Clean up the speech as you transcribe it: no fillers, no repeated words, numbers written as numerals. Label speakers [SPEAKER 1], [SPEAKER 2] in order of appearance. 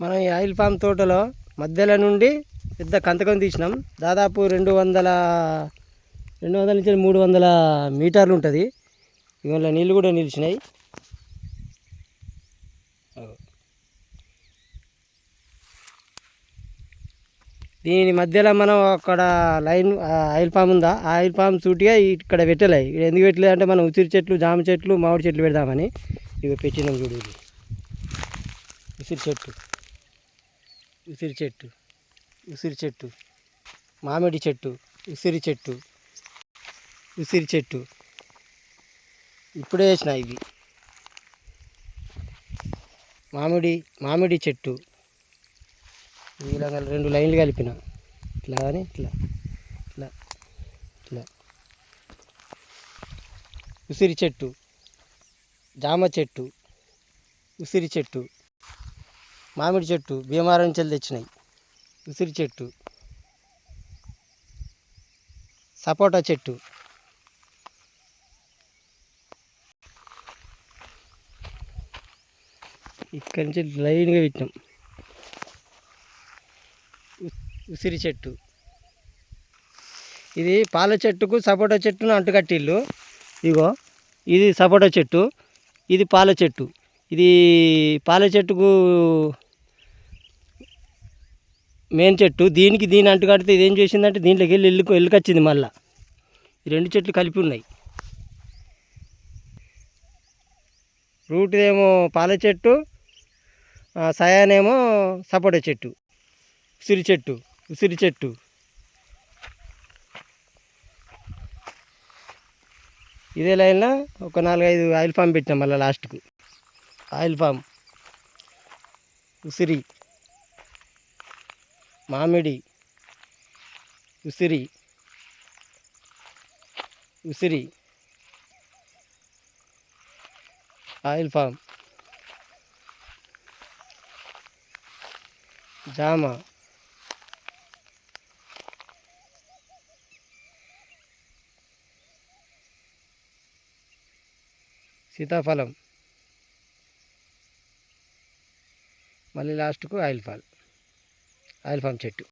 [SPEAKER 1] మనం ఈ oil palm తోటలో మధ్యలో నుండి పెద్ద కంతకం తీసినాం. దాదాపు 200 నుంచి 300 మీటర్లు ఉంటుంది. ఇవాళ నీళ్ళు కూడా నిలిచినాయి. దీని మధ్యలో మనం అక్కడ లైన్ ఆయిల్ పామ్ ఉందా, ఆ ఆయిల్ పామ్ సూటిగా ఇక్కడ పెట్టలే. ఇక్కడ ఎందుకు పెట్టలేదు అంటే మనం ఉసిరి చెట్లు, జామ చెట్లు, మామిడి చెట్లు పెడదామని ఇవి పెట్టినాం. చూడు, ఇది ఉసిరి చెట్టు, ఉసిరి చెట్టు, ఉసిరి చెట్టు, మామిడి చెట్టు, ఉసిరి చెట్టు, ఉసిరి చెట్టు ఇప్పుడే వేసిన. ఇవి మామిడి చెట్టు. ఇలా 2 లైన్లు కలిపిన, ఇట్లా కానీ ఇట్లా ఇట్లా ఇట్లా. ఉసిరి చెట్టు, జామ చెట్టు, ఉసిరి చెట్టు, మామిడి చెట్టు భీమవరం నుంచి తెచ్చినాయి. ఉసిరి చెట్టు, సపోటా చెట్టు, ఇక్కడి నుంచి లైన్గా పెట్టినాం. ఉసిరి చెట్టు, ఇది పాల చెట్టుకు సపోటా చెట్టును అంటుకట్టిల్లు. ఇగో ఇది సపోటా చెట్టు, ఇది పాల చెట్టు. ఇది పాల చెట్టుకు మెయిన్ చెట్టు. దీని అంటుకడితే ఇది ఏం చేసిందంటే దీంట్లోకి ఎల్లుకొచ్చింది. మళ్ళీ ఈ 2 చెట్లు కలిపి ఉన్నాయి. రూట్ ఏమో పాల చెట్టు, సయానేమో సపోటా చెట్టు. ఉసిరి చెట్టు, ఉసిరి చెట్టు. ఇదే లైన్లో ఒక 4-5 ఆయిల్ పామ్ పెట్టినాం. మళ్ళీ లాస్ట్కు ఆయిల్ పామ్, ఉసిరి, మామిడి, ఉసిరి, ఉసిరి, ఆయిల్ పామ్, జామ, సీతాఫలం, మళ్ళీ లాస్ట్కు ఆయిల్ పామ్ చెట్టు.